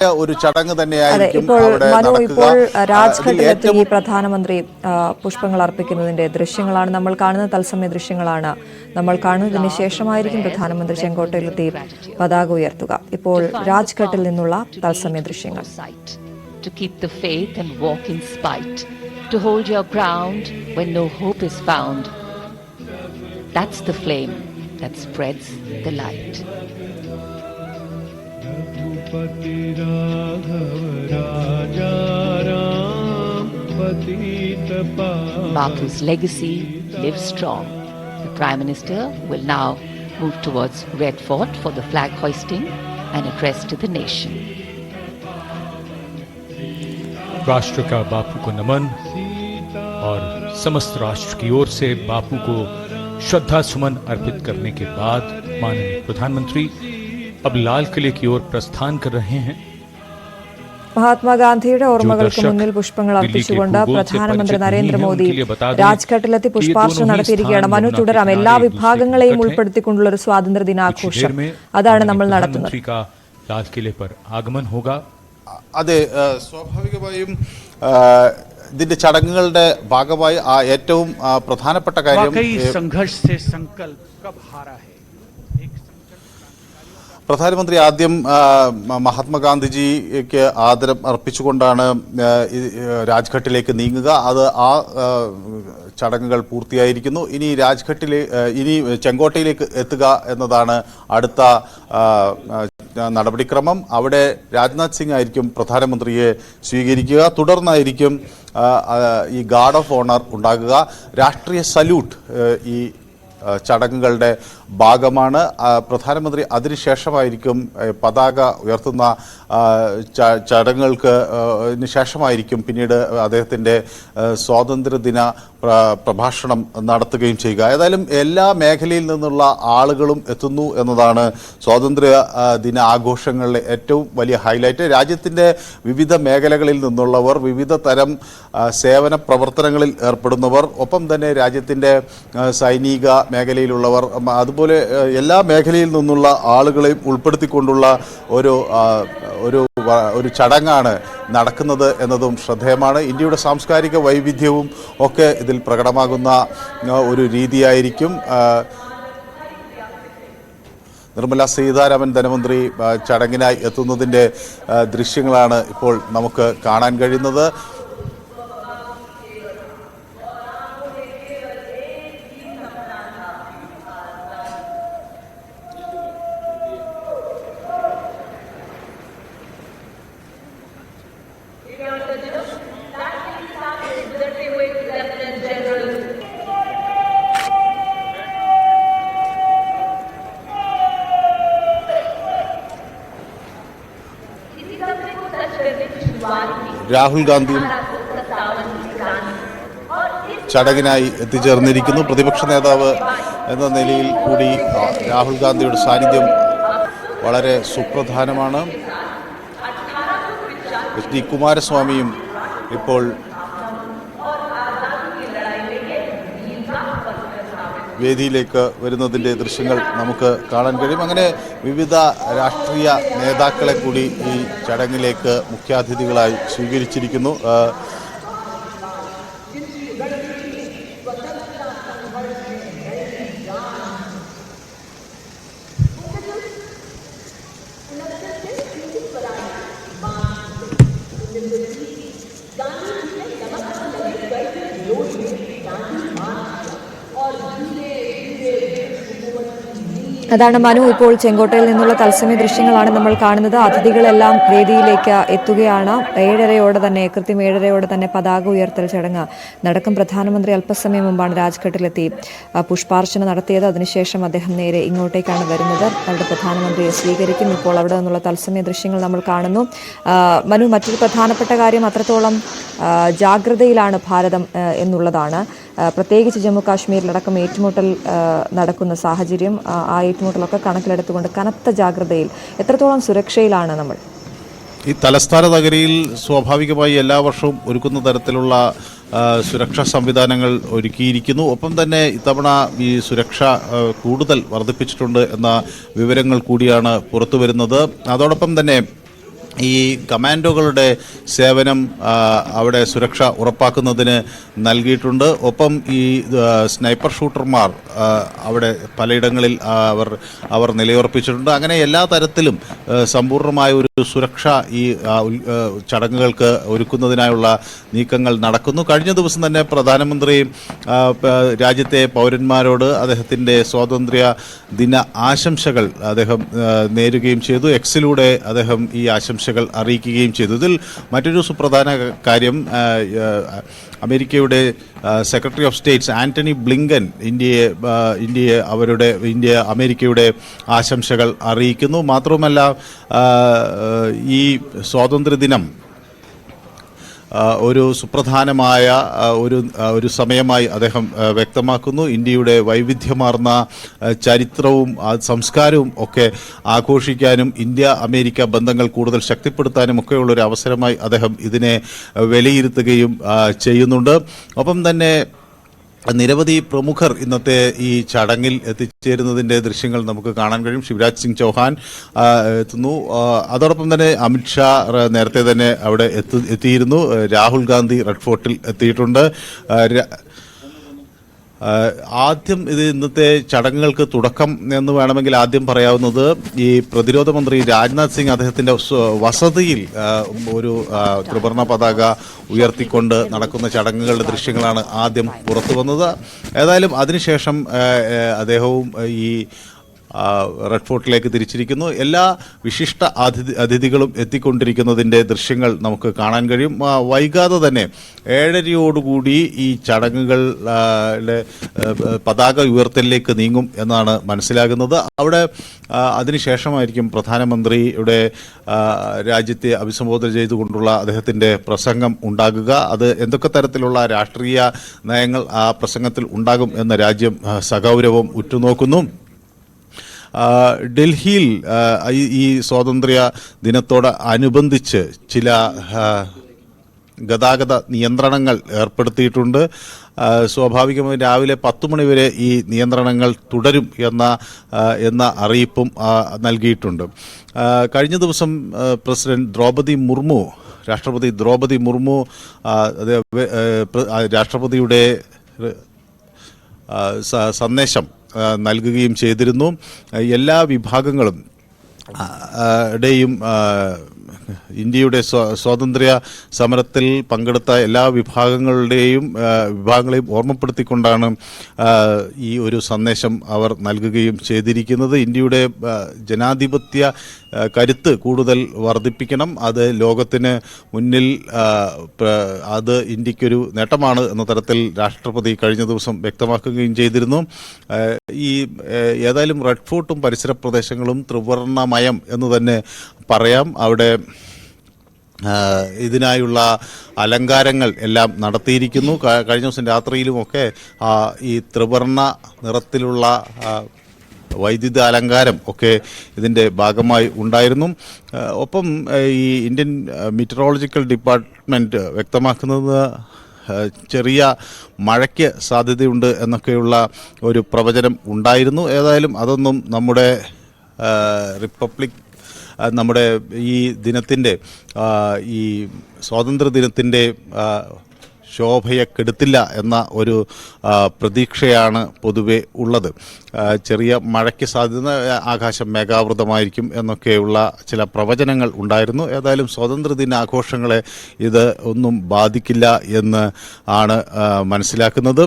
ഒരു ചടങ്ങ് തന്നെയായിരിക്കും. ഇപ്പോൾ രാജ്ഘട്ടിലെത്തി പ്രധാനമന്ത്രി പുഷ്പങ്ങൾ അർപ്പിക്കുന്നതിന്റെ ദൃശ്യങ്ങളാണ് നമ്മൾ കാണുന്നത്. തത്സമയ ദൃശ്യങ്ങളാണ് നമ്മൾ കാണുന്നതിന് ശേഷമായിരിക്കും പ്രധാനമന്ത്രി ചെങ്കോട്ടയിലെത്തി പതാക ഉയർത്തുക. ഇപ്പോൾ രാജ്ഘട്ടിൽ നിന്നുള്ള തത്സമയ ദൃശ്യങ്ങൾ. To keep the faith and walk in spite, to hold your ground when no hope is found. That's the flame that spreads the light. Bapu's legacy lives strong. The Prime Minister will now move towards Red Fort for the flag hoisting and address to the nation. राष्ट्र का बापू को नमन और समस्त राष्ट्र की ओर से बापू को श्रद्धा सुमन अर्पित करने के बाद माननीय प्रधानमंत्री अब लाल किले की ओर प्रस्थान कर रहे हैं. മഹാത്മാഗാന്ധിയുടെ ഓർമ്മകൾക്ക് മുന്നിൽ പുഷ്പങ്ങൾ അർപ്പിച്ചുകൊണ്ട് പ്രധാനമന്ത്രി നരേന്ദ്രമോദി രാജ്ഘട്ടിലെത്തി പുഷ്പാർച്ചന നടത്തിയിരിക്കുകയാണ്. മനു, തുടരാം. എല്ലാ വിഭാഗങ്ങളെയും ഉൾപ്പെടുത്തിക്കൊണ്ടുള്ള ഒരു സ്വാതന്ത്ര്യ ദിനാഘോഷം അതാണ് നമ്മൾ നടത്തുന്നത്. लाल किले पर आगमन होगा. അതെ, സ്വാഭാവികമായും ഇതിന്റെ ചടങ്ങുകളുടെ ഭാഗമായി ഏറ്റവും പ്രധാനപ്പെട്ട കാര്യം പ്രധാനമന്ത്രി ആദ്യം മഹാത്മാഗാന്ധിജിക്ക് ആദരം അർപ്പിച്ചുകൊണ്ടാണ് രാജ്ഘട്ടിലേക്ക് നീങ്ങുക. അത് ചടങ്ങുകൾ പൂർത്തിയായിരിക്കുന്നു. ഇനി ചെങ്കോട്ടയിലേക്ക് എത്തുക എന്നതാണ് അടുത്ത നടപടിക്രമം. അവിടെ രാജ്നാഥ് സിംഗ് ആയിരിക്കും പ്രധാനമന്ത്രിയെ സ്വീകരിക്കുക. തുടർന്നായിരിക്കും ഈ ഗാർഡ് ഓഫ് ഓണർ ഉണ്ടാകുക. രാഷ്ട്രീയ സല്യൂട്ട് ഈ ചടങ്ങുകളുടെ ഭാഗമാണ്. പ്രധാനമന്ത്രി അതിനുശേഷമായിരിക്കും പതാക ഉയർത്തുന്ന ചടങ്ങുകൾക്ക് ശേഷമായിരിക്കും പിന്നീട് അദ്ദേഹത്തിൻ്റെ സ്വാതന്ത്ര്യദിന പ്രഭാഷണം നടത്തുകയും ചെയ്യുക. ഏതായാലും എല്ലാ മേഖലയിൽ നിന്നുള്ള ആളുകളും എത്തുന്നു എന്നതാണ് സ്വാതന്ത്ര്യ ദിന ആഘോഷങ്ങളിലെ ഏറ്റവും വലിയ ഹൈലൈറ്റ്. രാജ്യത്തിൻ്റെ വിവിധ മേഖലകളിൽ നിന്നുള്ളവർ, വിവിധ തരം സേവന പ്രവർത്തനങ്ങളിൽ ഏർപ്പെടുന്നവർ, ഒപ്പം തന്നെ രാജ്യത്തിൻ്റെ സൈനിക മേഖലയിലുള്ളവർ, അതുപോലെ എല്ലാ മേഖലയിൽ നിന്നുള്ള ആളുകളെയും ഉൾപ്പെടുത്തിക്കൊണ്ടുള്ള ഒരു ചടങ്ങാണ് നടക്കുന്നത് എന്നതും ശ്രദ്ധേയമാണ്. ഇന്ത്യയുടെ സാംസ്കാരിക വൈവിധ്യവും ഒക്കെ ഇതിൽ പ്രകടമാകുന്ന ഒരു രീതിയായിരിക്കും. നിർമ്മല സീതാരാമൻ ധനമന്ത്രി ചടങ്ങിനായി എത്തുന്നതിൻ്റെ ദൃശ്യങ്ങളാണ് ഇപ്പോൾ നമുക്ക് കാണാൻ കഴിയുന്നത്. രാഹുൽ ഗാന്ധിയും ചടങ്ങിനായി എത്തിച്ചേർന്നിരിക്കുന്നു. പ്രതിപക്ഷ നേതാവ് എന്ന നിലയിൽ കൂടി രാഹുൽ ഗാന്ധിയുടെ സാന്നിധ്യം വളരെ സുപ്രധാനമാണ്. എച്ച് ഡി കുമാരസ്വാമിയും ഇപ്പോൾ വേദിയിലേക്ക് വരുന്നതിൻ്റെ ദൃശ്യങ്ങൾ നമുക്ക് കാണാൻ കഴിയും. അങ്ങനെ വിവിധ രാഷ്ട്രീയ നേതാക്കളെ കൂടി ഈ ചടങ്ങിലേക്ക് മുഖ്യാതിഥികളായി സ്വീകരിച്ചിരിക്കുന്നു. അതാണ് മനു. ഇപ്പോൾ ചെങ്കോട്ടയിൽ നിന്നുള്ള തത്സമയ ദൃശ്യങ്ങളാണ് നമ്മൾ കാണുന്നത്. അതിഥികളെല്ലാം വേദിയിലേക്ക് എത്തുകയാണ്. കൃത്യം 7:30 തന്നെ പതാക ഉയർത്തൽ ചടങ്ങ് നടക്കും. പ്രധാനമന്ത്രി അല്പസമയം മുമ്പാണ് രാജ്ഘട്ടിലെത്തി പുഷ്പാർച്ചന നടത്തിയത്. അതിനുശേഷം അദ്ദേഹം നേരെ ഇങ്ങോട്ടേക്കാണ് വരുന്നത്. അവിടെ പ്രധാനമന്ത്രിയെ സ്വീകരിക്കും. ഇപ്പോൾ അവിടെ നിന്നുള്ള തത്സമയ ദൃശ്യങ്ങൾ നമ്മൾ കാണുന്നു. മനു, മറ്റൊരു പ്രധാനപ്പെട്ട കാര്യം അത്രത്തോളം ജാഗ്രതയിലാണ് ഭാരതം എന്നുള്ളതാണ്. പ്രത്യേകിച്ച് ജമ്മു കാശ്മീരിലടക്കം ഏറ്റുമുട്ടൽ നടക്കുന്ന സാഹചര്യം, ആ ഏറ്റുമുട്ടലൊക്കെ കണക്കിലെടുത്തുകൊണ്ട് കനത്ത ജാഗ്രതയിൽ, എത്രത്തോളം സുരക്ഷയിലാണ് നമ്മൾ? ഈ തലസ്ഥാന നഗരിയിൽ സ്വാഭാവികമായി എല്ലാ വർഷവും ഒരുക്കുന്ന തരത്തിലുള്ള സുരക്ഷാ സംവിധാനങ്ങൾ ഒരുക്കിയിരിക്കുന്നു. ഒപ്പം തന്നെ ഇത്തവണ ഈ സുരക്ഷ കൂടുതൽ വർദ്ധിപ്പിച്ചിട്ടുണ്ട് എന്ന വിവരങ്ങൾ കൂടിയാണ് പുറത്തു വരുന്നത്. അതോടൊപ്പം തന്നെ ഈ കമാൻഡോകളുടെ സേവനം അവിടെ സുരക്ഷ ഉറപ്പാക്കുന്നതിന് നൽകിയിട്ടുണ്ട്. ഒപ്പം ഈ സ്നൈപ്പർ ഷൂട്ടർമാർ അവിടെ പലയിടങ്ങളിൽ അവർ നിലയുറപ്പിച്ചിട്ടുണ്ട്. അങ്ങനെ എല്ലാ തരത്തിലും സമ്പൂർണ്ണമായ ഒരു സുരക്ഷ ഈ ചടങ്ങുകൾക്ക് ഒരുക്കുന്നതിനായുള്ള നീക്കങ്ങൾ നടക്കുന്നു. കഴിഞ്ഞ ദിവസം തന്നെ പ്രധാനമന്ത്രി രാജ്യത്തെ പൗരന്മാരോട് അദ്ദേഹത്തിൻ്റെ സ്വാതന്ത്ര്യ ദിന ആശംസകൾ അദ്ദേഹം നേരുകയും ചെയ്തു. എക്സിലൂടെ അദ്ദേഹം ഈ ആശംസകൾ അറിയിക്കുകയും ചെയ്തു. ഇതിൽ മറ്റൊരു സുപ്രധാന കാര്യം, അമേരിക്കയുടെ secretary of States Antony Blinken India അമേരിക്കയുടെ ആശംസകൾ അറിയിക്കുന്നു. മാത്രവുമല്ല, ഈ സ്വാതന്ത്ര്യദിനം ഒരു സുപ്രധാനമായ ഒരു സമയമായി അദ്ദേഹം വ്യക്തമാക്കുന്നു. ഇന്ത്യയുടെ വൈവിധ്യമാർന്ന ചരിത്രവും സംസ്കാരവും ഒക്കെ ആഘോഷിക്കാനും ഇന്ത്യ അമേരിക്ക ബന്ധങ്ങൾ കൂടുതൽ ശക്തിപ്പെടുത്താനും ഒക്കെയുള്ളൊരു അവസരമായി അദ്ദേഹം ഇതിനെ വിലയിരുത്തുകയും ചെയ്യുന്നുണ്ട്. ഒപ്പം തന്നെ നിരവധി പ്രമുഖർ ഇന്നത്തെ ഈ ചടങ്ങിൽ എത്തിച്ചേരുന്നതിൻ്റെ ദൃശ്യങ്ങൾ നമുക്ക് കാണാൻ കഴിയും. ശിവരാജ് സിംഗ് ചൗഹാൻ എത്തുന്നു. അതോടൊപ്പം തന്നെ അമിത്ഷാ നേരത്തെ തന്നെ അവിടെ എത്തിയിരുന്നു. രാഹുൽ ഗാന്ധി റെഡ് ഫോർട്ടിൽ എത്തിയിട്ടുണ്ട്. ആദ്യം ഇന്നത്തെ ചടങ്ങുകൾക്ക് തുടക്കം എന്ന് വേണമെങ്കിൽ ആദ്യം പറയാവുന്നത്, ഈ പ്രതിരോധ മന്ത്രി രാജ്നാഥ് സിംഗ് അദ്ദേഹത്തിൻ്റെ വസതിയിൽ ഒരു ത്രിവർണ്ണ പതാക ഉയർത്തിക്കൊണ്ട് നടക്കുന്ന ചടങ്ങുകളുടെ ദൃശ്യങ്ങളാണ് ആദ്യം പുറത്തു വന്നത്. ഏതായാലും അതിനുശേഷം അദ്ദേഹവും ഈ റെഡ് ഫോർട്ടിലേക്ക് തിരിച്ചിരിക്കുന്നു. എല്ലാ വിശിഷ്ട അതിഥികളും എത്തിക്കൊണ്ടിരിക്കുന്നതിൻ്റെ ദൃശ്യങ്ങൾ നമുക്ക് കാണാൻ കഴിയും. വൈകാതെ തന്നെ 7:30 ഈ ചടങ്ങുകളുടെ പതാക ഉയർത്തലിലേക്ക് നീങ്ങും എന്നാണ് മനസ്സിലാകുന്നത്. അവിടെ അതിനുശേഷമായിരിക്കും പ്രധാനമന്ത്രിയുടെ രാജ്യത്തെ അഭിസംബോധന ചെയ്തുകൊണ്ടുള്ള അദ്ദേഹത്തിൻ്റെ പ്രസംഗം ഉണ്ടാകുക. അത് എന്തൊക്കെ തരത്തിലുള്ള രാഷ്ട്രീയ നയങ്ങൾ ആ പ്രസംഗത്തിൽ ഉണ്ടാകും എന്ന രാജ്യം സഗൗരവം ഉറ്റുനോക്കുന്നു. ഡൽഹിയിൽ ഈ സ്വാതന്ത്ര്യ ദിനത്തോടനുബന്ധിച്ച് ചില ഗതാഗത നിയന്ത്രണങ്ങൾ ഏർപ്പെടുത്തിയിട്ടുണ്ട്. സ്വാഭാവികമായും രാവിലെ 10 മണി വരെ ഈ നിയന്ത്രണങ്ങൾ തുടരും എന്ന അറിയിപ്പും നൽകിയിട്ടുണ്ട്. കഴിഞ്ഞ ദിവസം രാഷ്ട്രപതി ദ്രൗപദി മുർമു രാഷ്ട്രപതിയുടെ സന്ദേശം നൽകുകയും ചെയ്തിരുന്നു. എല്ലാ വിഭാഗങ്ങളും ഇന്ത്യയുടെ സ്വാതന്ത്ര്യ സമരത്തിൽ പങ്കെടുത്ത എല്ലാ വിഭാഗങ്ങളെയും ഓർമ്മപ്പെടുത്തിക്കൊണ്ടാണ് ഈ ഒരു സന്ദേശം അവർ നൽകുകയും ചെയ്തിരിക്കുന്നത്. ഇന്ത്യയുടെ ജനാധിപത്യ കരുത്ത് കൂടുതൽ വർദ്ധിപ്പിക്കണം, അത് ലോകത്തിന് മുന്നിൽ അത് ഇന്ത്യക്കൊരു നേട്ടമാണ് എന്ന തരത്തിൽ രാഷ്ട്രപതി കഴിഞ്ഞ ദിവസം വ്യക്തമാക്കുകയും ചെയ്തിരുന്നു. ഏതായാലും റെഡ് ഫോർട്ടും പരിസര പ്രദേശങ്ങളും ത്രിവർണ്ണമയം എന്ന് തന്നെ പറയാം. അവിടെ ഇതിനായുള്ള അലങ്കാരങ്ങൾ എല്ലാം നടത്തിയിരിക്കുന്നു. കഴിഞ്ഞ ദിവസം രാത്രിയിലുമൊക്കെ ഈ ത്രിവർണ്ണ നിറത്തിലുള്ള വൈദ്യുത അലങ്കാരം ഒക്കെ ഇതിൻ്റെ ഭാഗമായി ഉണ്ടായിരുന്നു. ഒപ്പം ഈ ഇന്ത്യൻ മീറ്ററോളജിക്കൽ ഡിപ്പാർട്ട്മെൻറ്റ് വ്യക്തമാക്കുന്നത് ചെറിയ മഴയ്ക്ക് സാധ്യതയുണ്ട് എന്നൊക്കെയുള്ള ഒരു പ്രവചനം ഉണ്ടായിരുന്നു. ഏതായാലും അതൊന്നും നമ്മുടെ ഈ ദിനത്തിൻ്റെ ഈ സ്വാതന്ത്ര്യദിനത്തിൻ്റെ ശോഭയെ കെടുത്തില്ല എന്ന ഒരു പ്രതീക്ഷയാണ് പൊതുവെ ഉള്ളത്. ചെറിയ മഴയ്ക്ക് സാധ്യത, ആകാശം മേഘാവൃതമായിരിക്കും എന്നൊക്കെയുള്ള ചില പ്രവചനങ്ങൾ ഉണ്ടായിരുന്നു. ഏതായാലും സ്വാതന്ത്ര്യദിനാഘോഷങ്ങളെ ഇത് ഒന്നും ബാധിക്കില്ല എന്ന് ആണ് മനസ്സിലാക്കുന്നത്.